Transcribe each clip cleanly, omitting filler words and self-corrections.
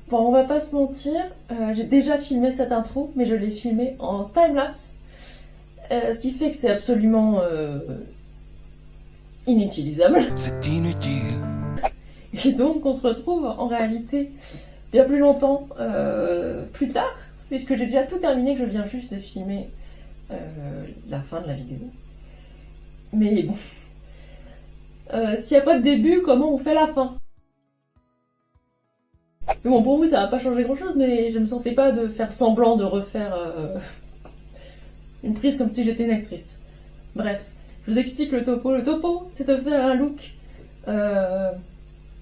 Bon, on va pas se mentir, j'ai déjà filmé cette intro, mais je l'ai filmée en timelapse. Ce qui fait que c'est absolument inutilisable. C'est inutile. Et donc on se retrouve en réalité bien plus longtemps plus tard, puisque j'ai déjà tout terminé, que je viens juste de filmer la fin de la vidéo. Mais bon, s'il n'y a pas de début, comment on fait la fin? Mais bon, pour vous, ça va pas changer grand chose, mais je me sentais pas de faire semblant de refaire une prise comme si j'étais une actrice. Bref, je vous explique le topo. Le topo, c'est de faire un look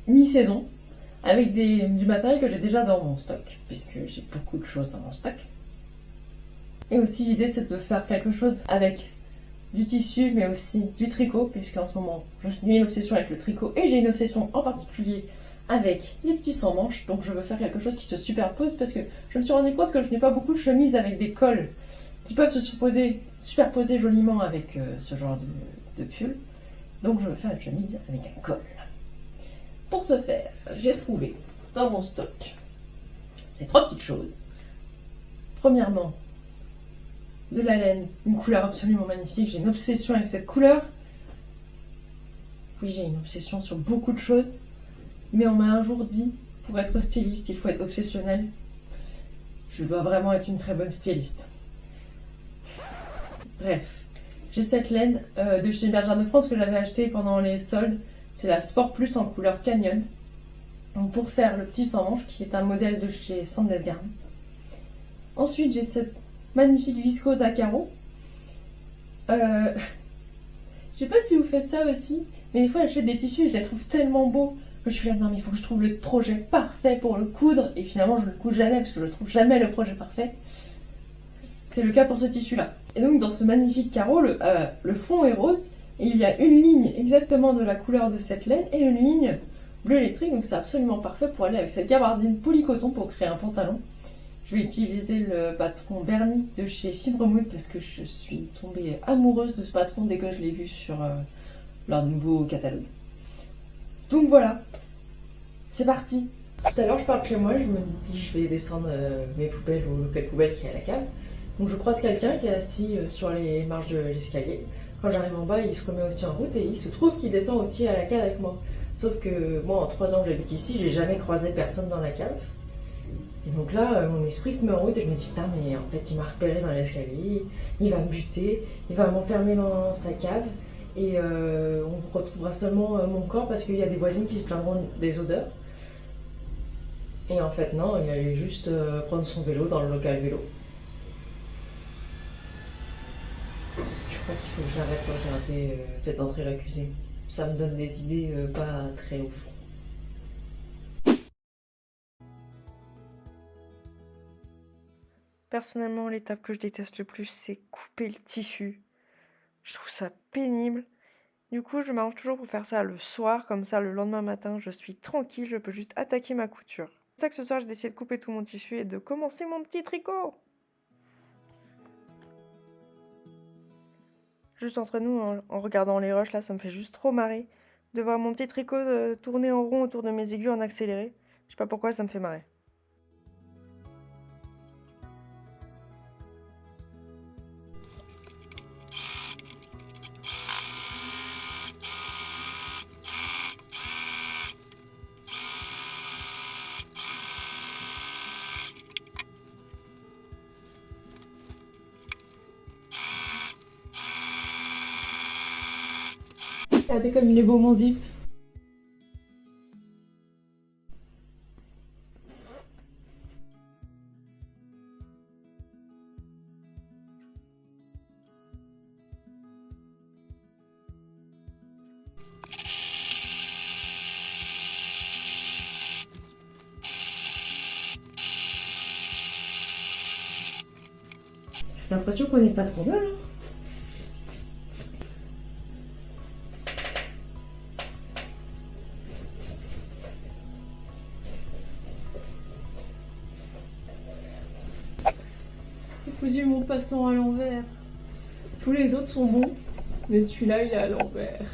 mi-saison avec du matériel que j'ai déjà dans mon stock, puisque j'ai beaucoup de choses dans mon stock. Et aussi, l'idée, c'est de faire quelque chose avec du tissu, mais aussi du tricot, puisqu'en ce moment, je suis une obsession avec le tricot, et j'ai une obsession en particulier avec les petits sans manches, donc je veux faire quelque chose qui se superpose, parce que je me suis rendu compte que je n'ai pas beaucoup de chemises avec des cols qui peuvent se superposer joliment avec ce genre de pull, donc je veux faire une chemise avec un col. Pour ce faire, j'ai trouvé dans mon stock ces trois petites choses. Premièrement, de la laine, une couleur absolument magnifique, j'ai une obsession avec cette couleur. Oui, j'ai une obsession sur beaucoup de choses, mais on m'a un jour dit, pour être styliste, il faut être obsessionnel. Je dois vraiment être une très bonne styliste. Bref, j'ai cette laine de chez Bergère de France que j'avais achetée pendant les soldes. C'est la Sport Plus en couleur Canyon. Donc pour faire le petit sans manche, qui est un modèle de chez Sandnes-Garn. Ensuite, j'ai cette magnifique viscose à carreaux. Je sais pas si vous faites ça aussi, mais des fois j'achète des tissus et je les trouve tellement beaux que je suis là, non mais il faut que je trouve le projet parfait pour le coudre, et finalement je le couds jamais parce que je trouve jamais le projet parfait. C'est le cas pour ce tissu là. Et donc dans ce magnifique carreau, le fond est rose, et il y a une ligne exactement de la couleur de cette laine et une ligne bleu électrique, donc c'est absolument parfait pour aller avec cette gabardine polycoton pour créer un pantalon. Je vais utiliser le patron Bernie de chez Fibre Mood parce que je suis tombée amoureuse de ce patron dès que je l'ai vu sur leur nouveau catalogue. Donc voilà, c'est parti. Tout à l'heure, je pars chez moi, je me dis je vais descendre mes poubelles au local poubelle qui est à la cave. Donc je croise quelqu'un qui est assis sur les marches de l'escalier. Quand j'arrive en bas, il se remet aussi en route et il se trouve qu'il descend aussi à la cave avec moi. Sauf que moi, en 3 ans que j'habite ici, j'ai jamais croisé personne dans la cave. Et donc là, mon esprit se met en route et je me dis putain, mais en fait, il m'a repéré dans l'escalier, il va me buter, il va m'enfermer dans sa cave et on retrouvera seulement mon corps parce qu'il y a des voisines qui se plaindront des odeurs. Et en fait, non, il allait juste prendre son vélo dans le local vélo. Je crois qu'il faut que j'arrête de regarder Faites entrer l'accusé. Ça me donne des idées pas très ouf. Personnellement, l'étape que je déteste le plus, c'est couper le tissu. Je trouve ça pénible. Du coup, je m'arrange toujours pour faire ça le soir, comme ça le lendemain matin, je suis tranquille, je peux juste attaquer ma couture. C'est pour ça que ce soir, j'ai décidé de couper tout mon tissu et de commencer mon petit tricot. Juste entre nous, en regardant les rushs, là, ça me fait juste trop marrer de voir mon petit tricot tourner en rond autour de mes aiguilles en accéléré. Je sais pas pourquoi, ça me fait marrer. Regardez comme il est beau mon zip. J'ai l'impression qu'on n'est pas trop mal. Hein. J'ai cousu mon passant à l'envers. Tous les autres sont bons, mais celui-là il est à l'envers.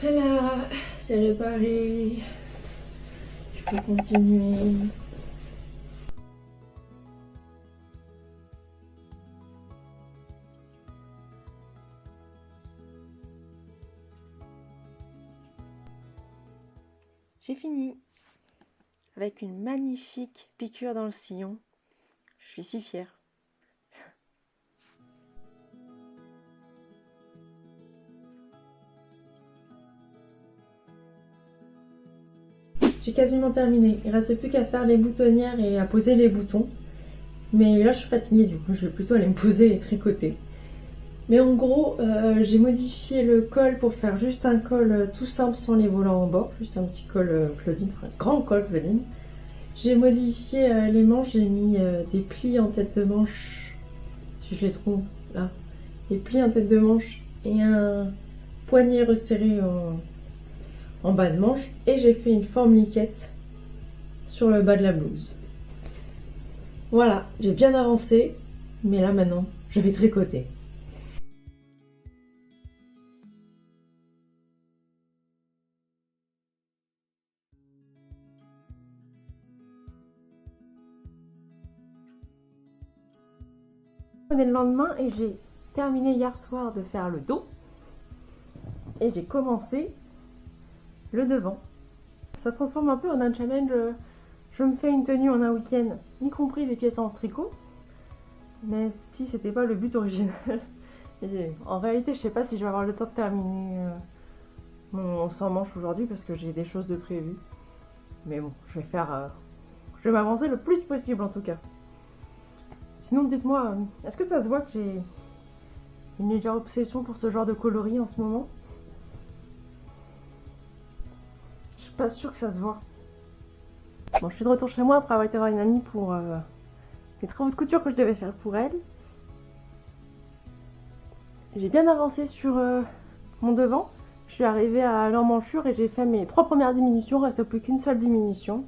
Voilà, c'est réparé. Je peux continuer. J'ai fini avec une magnifique piqûre dans le sillon. Je suis si fière. J'ai quasiment terminé. Il reste plus qu'à faire les boutonnières et à poser les boutons. Mais là, je suis fatiguée, du coup, je vais plutôt aller me poser et tricoter. Mais en gros, j'ai modifié le col pour faire juste un col tout simple sans les volants en bord. Juste un petit col Claudine, enfin un grand col Claudine. J'ai modifié les manches, j'ai mis des plis en tête de manche, si je les trouve là. Des plis en tête de manche et un poignet resserré en bas de manche. Et j'ai fait une forme liquette sur le bas de la blouse. Voilà, j'ai bien avancé, mais là maintenant, je vais tricoter. On est le lendemain et j'ai terminé hier soir de faire le dos et j'ai commencé le devant. Ça se transforme un peu en un challenge. Je me fais une tenue en un week-end, y compris des pièces en tricot, mais si c'était pas le but original. Et en réalité, je sais pas si je vais avoir le temps de terminer mon sans manche aujourd'hui parce que j'ai des choses de prévues. Mais bon, je vais m'avancer le plus possible en tout cas. Sinon, dites-moi, est-ce que ça se voit que j'ai une légère obsession pour ce genre de coloris en ce moment? Je suis pas sûre que ça se voit. Bon, je suis de retour chez moi après avoir été voir une amie pour les travaux de couture que je devais faire pour elle. J'ai bien avancé sur mon devant. Je suis arrivée à l'emmanchure et j'ai fait mes 3 premières diminutions. Il ne reste plus qu'une seule diminution.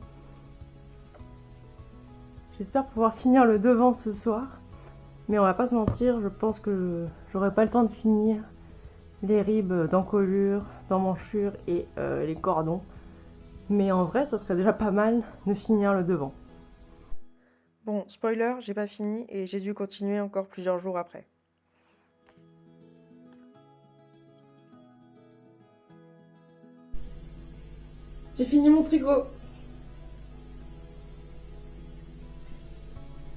J'espère pouvoir finir le devant ce soir. Mais on va pas se mentir, je pense que j'aurai pas le temps de finir les ribes d'encolure, d'emmanchure et les cordons. Mais en vrai, ça serait déjà pas mal de finir le devant. Bon, spoiler, j'ai pas fini et j'ai dû continuer encore plusieurs jours après. J'ai fini mon tricot.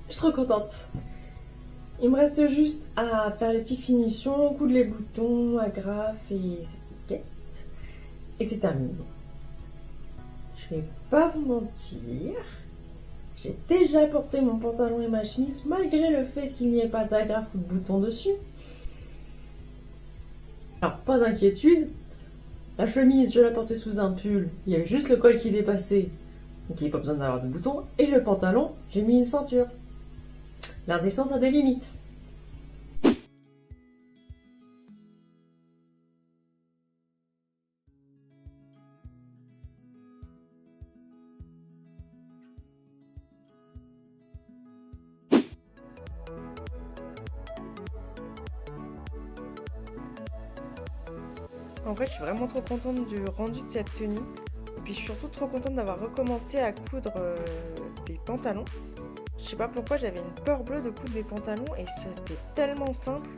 Je suis trop contente. Il me reste juste à faire les petites finitions, coudre les boutons, agrafes et étiquettes. Et c'est terminé. Je vais pas vous mentir. J'ai déjà porté mon pantalon et ma chemise malgré le fait qu'il n'y ait pas d'agrafe ou de bouton dessus. Alors pas d'inquiétude. La chemise, je la portais sous un pull. Il y avait juste le col qui dépassait. Donc il n'y a pas besoin d'avoir de boutons. Et le pantalon, j'ai mis une ceinture. L'indécence a des limites. En vrai, je suis vraiment trop contente du rendu de cette tenue. Puis je suis surtout trop contente d'avoir recommencé à coudre des pantalons. Je sais pas pourquoi j'avais une peur bleue de coudre des pantalons et c'était tellement simple.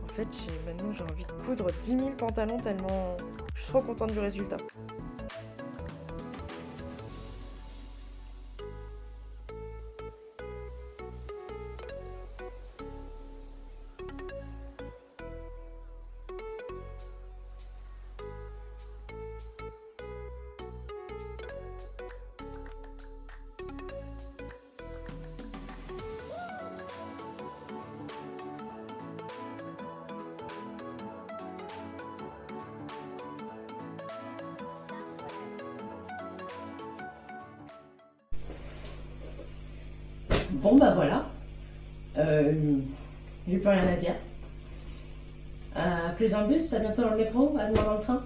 En fait, maintenant j'ai envie de coudre 10 000 pantalons tellement je suis trop contente du résultat. Bon bah voilà, j'ai plus rien à dire. À plus en bus, à bientôt dans le métro, à demain dans le train.